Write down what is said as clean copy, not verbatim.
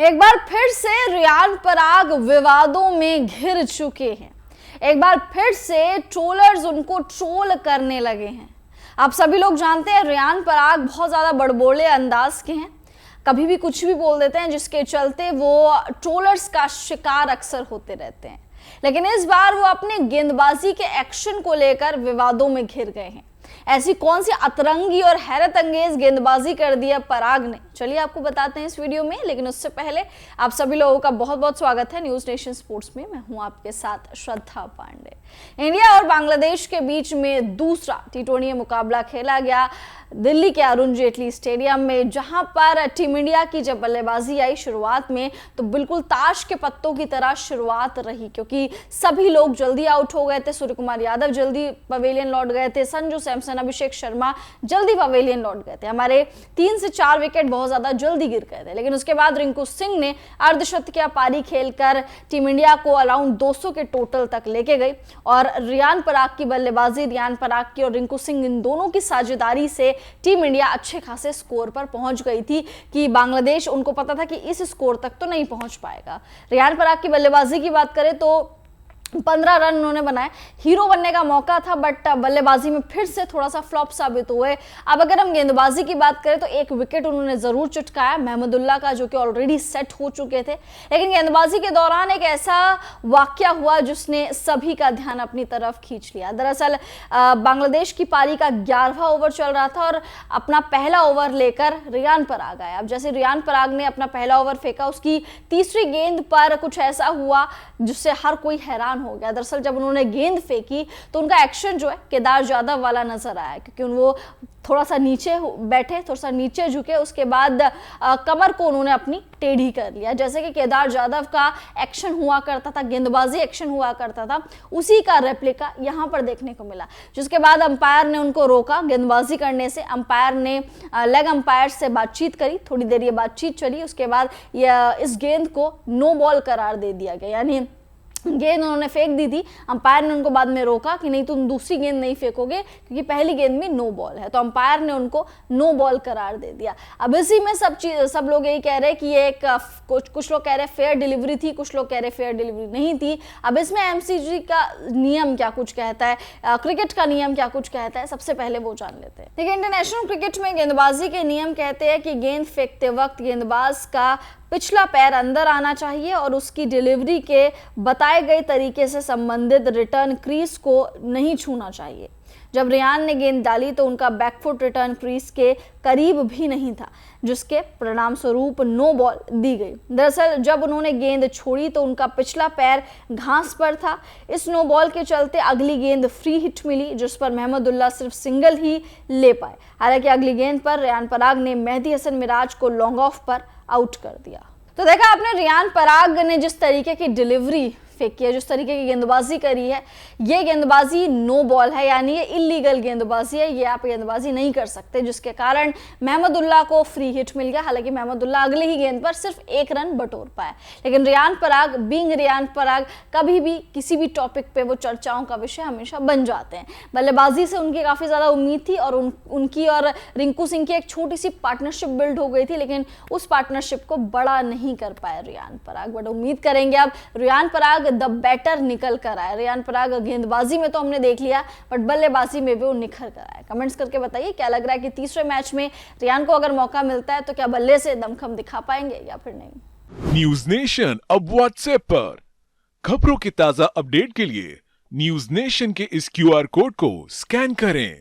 एक बार फिर से रियान पराग विवादों में घिर चुके हैं। एक बार फिर से ट्रोलर्स उनको ट्रोल करने लगे हैं। आप सभी लोग जानते हैं रियान पराग बहुत ज्यादा बड़बोले अंदाज के हैं, कभी भी कुछ भी बोल देते हैं, जिसके चलते वो ट्रोलर्स का शिकार अक्सर होते रहते हैं। लेकिन इस बार वो अपने गेंदबाजी के एक्शन को लेकर विवादों में घिर गए हैं। ऐसी कौन सी अतरंगी और हैरत अंगेज गेंदबाजी कर दी है पराग ने, चलिए आपको बताते हैं इस वीडियो में। लेकिन उससे पहले आप सभी लोगों का बहुत बहुत स्वागत है न्यूज नेशन स्पोर्ट्स में। मैं हूं आपके साथ श्रद्धा पांडे। इंडिया और बांग्लादेश के बीच में दूसरा टी20 मुकाबला खेला गया दिल्ली के अरुण जेटली स्टेडियम में, जहां पर टीम इंडिया की जब बल्लेबाजी आई शुरुआत में तो बिल्कुल ताश के पत्तों की तरह शुरुआत रही, क्योंकि सभी लोग जल्दी आउट हो गए थे। सूर्य कुमार यादव जल्दी पवेलियन लौट गए थे, संजू सैमसन, अभिषेक शर्मा जल्दी पवेलियन लौट गए थे। हमारे 3 से 4 विकेट बहुत ज्यादा जल्दी गिर गए थे। लेकिन उसके बाद रिंकू सिंह ने अर्धशतकीय पारी खेलकर टीम इंडिया को अराउंड 200 के टोटल तक लेके गई और रियान पराग की बल्लेबाजी, रियान पराग की और रिंकू सिंह इन दोनों की साझेदारी से टीम इंडिया अच्छे खासे स्कोर पर पहुंच गई थी कि बांग्लादेश, उनको पता था कि इस स्कोर तक तो नहीं पहुंच पाएगा। रियान पराग की बल्लेबाजी की बात करें तो 15 रन उन्होंने बनाए, हीरो बनने का मौका था, बट बल्लेबाजी में फिर से थोड़ा सा फ्लॉप साबित हुए। अब अगर हम गेंदबाजी की बात करें तो एक विकेट उन्होंने जरूर चटकाया महमदुल्लाह का, जो कि ऑलरेडी सेट हो चुके थे। लेकिन गेंदबाजी के दौरान एक ऐसा वाकया हुआ जिसने सभी का ध्यान अपनी तरफ खींच लिया। दरअसल बांग्लादेश की पारी का 11वां ओवर चल रहा था और अपना पहला ओवर लेकर रियान पराग आया। अब जैसे रियान पराग ने अपना पहला ओवर फेंका, उसकी तीसरी गेंद पर कुछ ऐसा हुआ जिससे हर कोई हैरान हो गया। दरअसल जब उन्होंने गेंद फेंकी तो उनका एक्शन जो है केदार जाधव वाला नजर आया, क्योंकि वो थोड़ा सा नीचे बैठे, थोड़ा सा नीचे झुके, उसके बाद कमर को उन्होंने अपनी टेढ़ी कर लिया। जैसे कि केदार जाधव का एक्शन हुआ करता था, गेंदबाजी एक्शन हुआ करता था, उसी का रेप्लिका यहां पर देखने को मिला। जिसके बाद अंपायर ने उनको रोका गेंदबाजी करने से। अंपायर ने लेग अंपायर से बातचीत करी, थोड़ी देर ये बातचीत चली। उसके बाद इस गेंद को नो बॉल करार दे दिया गया, यानी गेंद उन्होंने फेंक दी थी। अंपायर ने उनको बाद में रोका कि नहीं, तुम दूसरी गेंद नहीं फेंकोगे क्योंकि पहली गेंद में नो बॉल है। तो अंपायर ने उनको नो बॉल करार दे दिया। अब इसी में सब लोग यही कह रहे हैं कि ये एक कुछ लोग कह रहे हैं फेयर डिलीवरी थी, कुछ लोग कह रहे फेयर डिलीवरी नहीं थी। अब इसमें एमसीजी का नियम क्या कुछ कहता है, क्रिकेट का नियम क्या कुछ कहता है, सबसे पहले वो जान लेते हैं। देखिए, इंटरनेशनल क्रिकेट में गेंदबाजी के नियम कहते हैं कि गेंद फेंकते वक्त गेंदबाज का पिछला पैर अंदर आना चाहिए और उसकी डिलीवरी के बताए गए तरीके से संबंधित रिटर्न क्रीज को नहीं छूना चाहिए। जब रियान ने गेंद डाली तो उनका बैकफुट रिटर्न क्रीज के करीब भी नहीं था, जिसके परिणाम स्वरूप नो बॉल दी गई। दरअसल जब उन्होंने गेंद छोड़ी तो उनका पिछला पैर घास पर था। इस नो बॉल के चलते अगली गेंद फ्री हिट मिली, जिस पर महमदुल्लाह सिर्फ सिंगल ही ले पाए। हालांकि अगली गेंद पर रियान पराग ने मेहदी हसन मिराज को लॉन्ग ऑफ पर आउट कर दिया। तो देखा आपने, रियान पराग ने जिस तरीके की डिलीवरी फेंकी है, जिस तरीके की गेंदबाजी करी है, ये गेंदबाजी नो बॉल है, यानी ये इलीगल गेंदबाजी है। ये आप गेंदबाजी नहीं कर सकते, जिसके कारण महमदुल्लाह को फ्री हिट मिल गया। हालांकि महमदुल्लाह अगली ही गेंद पर सिर्फ 1 रन बटोर पाए। लेकिन रियान पराग, बीइंग रियान पराग, कभी भी किसी भी टॉपिक पे वो चर्चाओं का विषय हमेशा बन जाते हैं। बल्लेबाजी से उनकी काफी ज्यादा उम्मीद थी और उनकी और रिंकू सिंह की एक छोटी सी पार्टनरशिप बिल्ड हो गई थी, लेकिन उस पार्टनरशिप को बड़ा नहीं कर पाए रियान पराग। बट उम्मीद करेंगे अब रियान पराग द बेटर निकल कर आए। रियान पराग गेंदबाजी में तो हमने देख लिया, बट बल्लेबाजी में भी वो निखर कर आए। कमेंट्स करके बताइए क्या लग रहा है कि तीसरे मैच में रियान को अगर मौका मिलता है तो क्या बल्ले से दमखम दिखा पाएंगे या फिर नहीं। न्यूज नेशन अब व्हाट्सएप पर खबरों के ताजा अपडेट के लिए न्यूज नेशन के इस QR कोड को स्कैन करें।